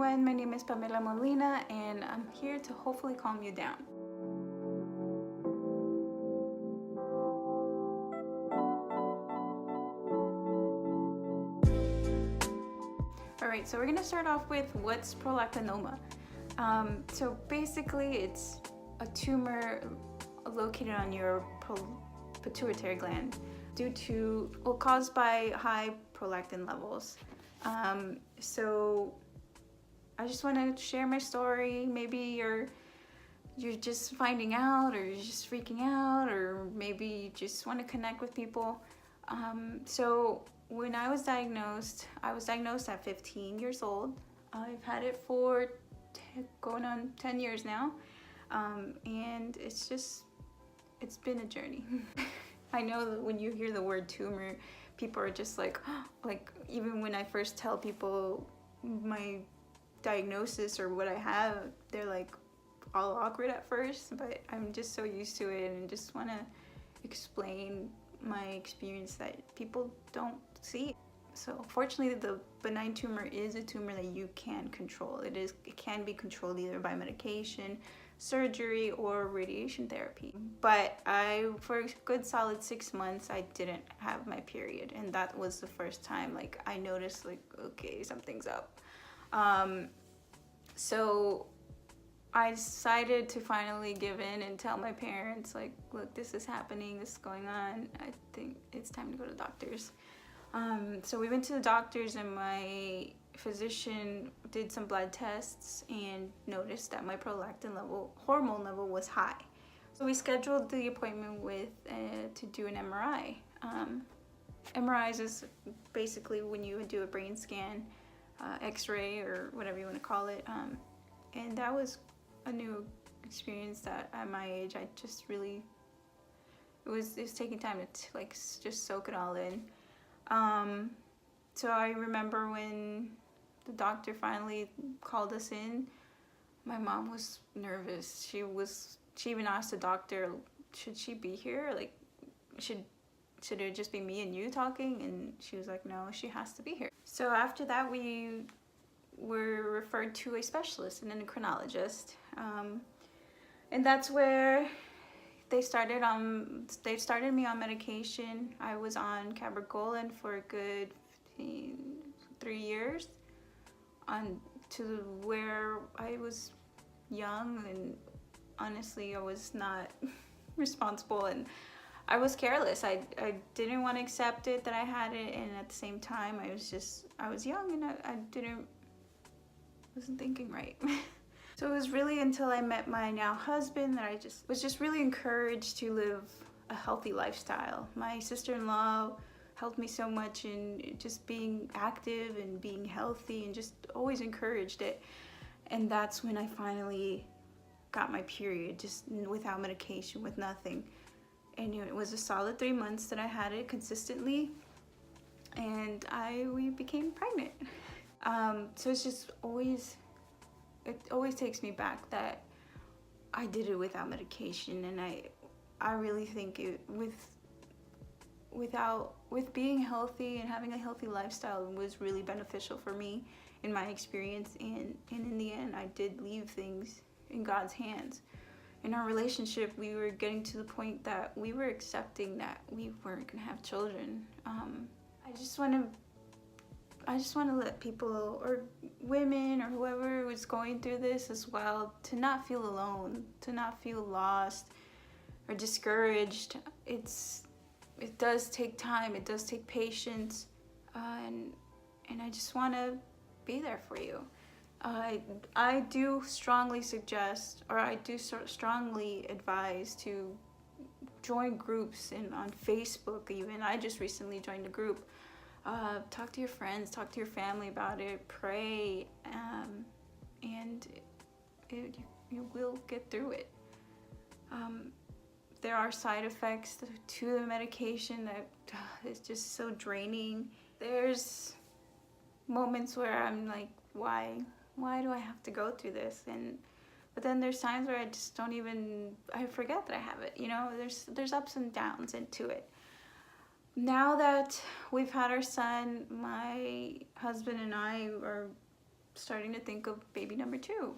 everyone, my name is Pamela Molina and I'm here to hopefully calm you down. Alright, so we're going to start off with what's prolactinoma. So basically it's a tumor located on your pituitary gland caused by high prolactin levels. So I just want to share my story. Maybe you're just finding out, or you're just freaking out, or maybe you just want to connect with people. So when I was diagnosed at 15 years old. I've had it for going on 10 years now, and it's been a journey. I know that when you hear the word tumor, people are just like even when I first tell people my diagnosis or what I have, they're like all awkward at first, but I'm just so used to it and just want to explain my experience that people don't see. So fortunately, the benign tumor is a tumor that you can control. It can be controlled either by medication, surgery, or radiation therapy. But for a good solid 6 months, I didn't have my period, and that was the first time I noticed okay, something's up. So I decided to finally give in and tell my parents, look, this is happening, this is going on. I think it's time to go to doctors. So we went to the doctors, and my physician did some blood tests and noticed that my prolactin hormone level was high. So we scheduled the appointment to do an MRI. MRIs is basically when you do a brain scan, X-ray, or whatever you want to call it. And that was a new experience that at my age I just really, it was taking time to just soak it all in. So I remember when the doctor finally called us in, my mom was nervous. She even asked the doctor, should she be here? Should it just be me and you talking? And she was like, no, she has to be here. So after that, we were referred to a specialist, an endocrinologist. And that's where they started me on medication. I was on cabergoline for a good 3 years, to where I was young, and honestly I was not responsible, and I was careless. I didn't want to accept it that I had it, and at the same time I was young, and I wasn't thinking right. So it was really until I met my now husband that I was really encouraged to live a healthy lifestyle. My sister-in-law helped me so much in just being active and being healthy, and just always encouraged it. And that's when I finally got my period, just without medication, with nothing. And it was a solid 3 months that I had it consistently, and we became pregnant. So it's just it always takes me back that I did it without medication, and I really think with being healthy and having a healthy lifestyle was really beneficial for me in my experience, and in the end I did leave things in God's hands. In our relationship, we were getting to the point that we were accepting that we weren't gonna have children. I just want to let people, or women, or whoever was going through this as well, to not feel alone, to not feel lost or discouraged. It does take time, it does take patience, and I just want to be there for you. I do strongly suggest, or I do strongly advise to join groups on Facebook even. I just recently joined a group. Talk to your friends, talk to your family about it, pray, and you will get through it. There are side effects to the medication that is just so draining. There's moments where I'm like, why do I have to go through this? But then there's times where I just I forget that I have it. There's ups and downs into it. Now that we've had our son, my husband and I are starting to think of baby number 2.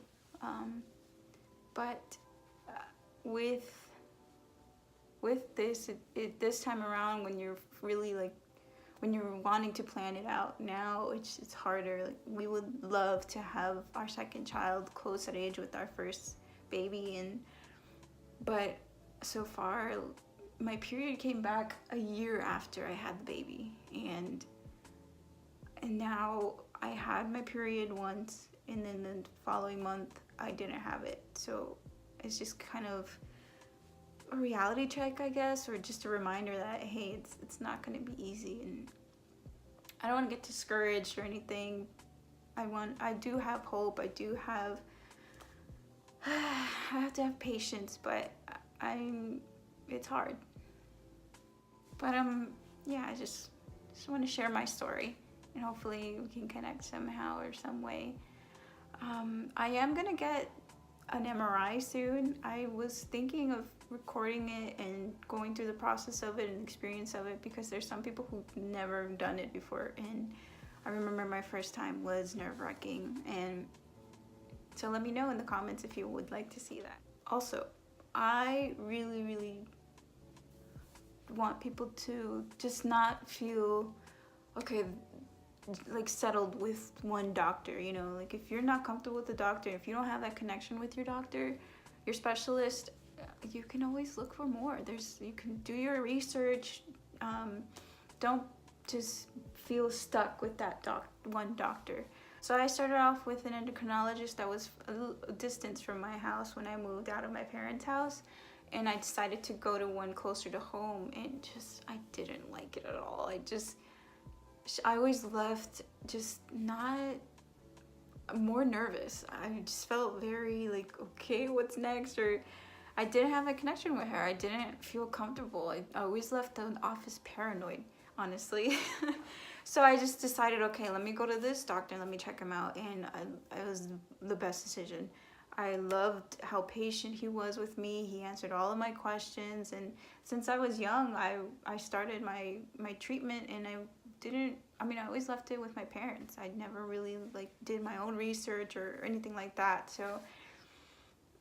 But with this, this time around, when you're really like, when you're wanting to plan it out now, it's harder. Like, we would love to have our second child close at age with our first baby, but so far my period came back a year after I had the baby, and now I had my period once, and then the following month I didn't have it. So it's just kind of a reality check, I guess, or just a reminder that, hey, it's not going to be easy, and I don't want to get discouraged or anything. I do have hope. I have to have patience, but it's hard. But yeah, I just want to share my story, and hopefully we can connect somehow or some way. I am gonna get an MRI soon. I was thinking of recording it and going through the process of it and experience of it, because there's some people who've never done it before, and I remember my first time was nerve-wracking. And so let me know in the comments if you would like to see that. Also, I really want people to just not feel okay, like settled with one doctor, you know. Like, if you're not comfortable with the doctor, if you don't have that connection with your doctor, your specialist, you can always look for more. You can do your research. Don't just feel stuck with that one doctor. So I started off with an endocrinologist that was a distance from my house when I moved out of my parents' house, and I decided to go to one closer to home, and I didn't like it at all. I always left just not more nervous. I just felt very like, okay, what's next? Or I didn't have a connection with her. I didn't feel comfortable. I always left the office paranoid, honestly. So I just decided, okay, let me go to this doctor, let me check him out, and it was the best decision. I loved how patient he was with me. He answered all of my questions, and since I was young, I started my treatment, and I always left it with my parents. I never really like did my own research or anything like that. So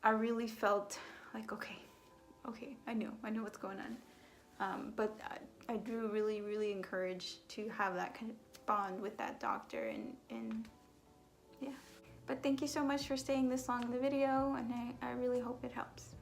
I really felt like, okay, I know what's going on. But I do really encourage to have that kind of bond with that doctor, and yeah. But thank you so much for staying this long in the video, and I really hope it helps.